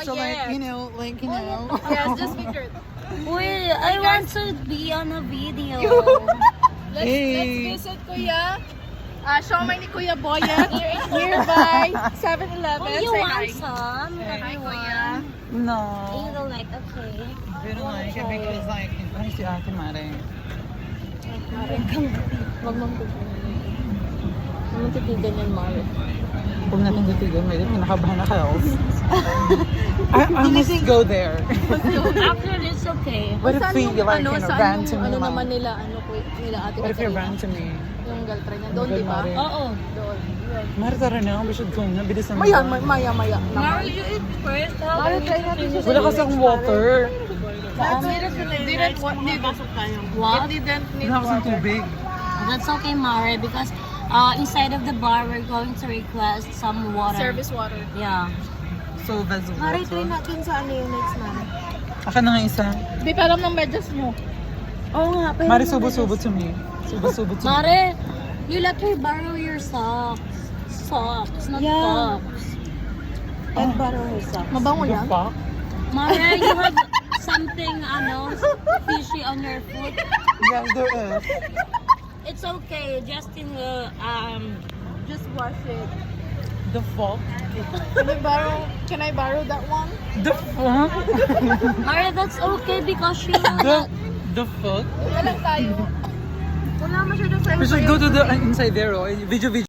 So yes. like, you know. Yes, just picture it. Wait, I want to be on a video. Let's visit Kuya. Siomay ni Kuya Boyet nearby 7-Eleven. Oh, you Say want hi. some? Hi, Kuya. No. You don't like a cake? I don't like it because like, ay si Ate Mare. Wag mong titigan yan, Mare. Huwag natin titigan, may pinakabahan na kayo. I must go there. After this, okay. What if we like, you know, ran to me? Ano naman nila, nila Ate What if you Katrina? ran to me? Yung girlfriend niya. Doon, di ba? Mare. Oo. Doon. Mare, tara na. We should go na. Bilis na. Maya. Mara, you eat first. Mare, try natin siya. Wala kasi akong water. Didn't need What? It didn't need Wala kasing water. tubig. That's okay, Mare, because inside of the bar, we're going to request some water. Service water. Yeah. So, that's Mare, water. try natin sa ano yung next namin. Akin na nga isa. Di pa alam ng medyas mo. Oo nga. Mare, subo-subo to me. Subo-subo to me. Mare, you let her borrow your socks. Socks, not socks. And borrow her socks. Mabango The yan? fuck? Mare, you have something, fishy on your foot. Yeah, there is. It's okay, Justin will, Just wash it. The fuck? Can I borrow that one? The fuck? Mare, that's okay because she The fuck? Wala lang tayo. Wala masyadong tayo. We should go to the inside there, oh. Video.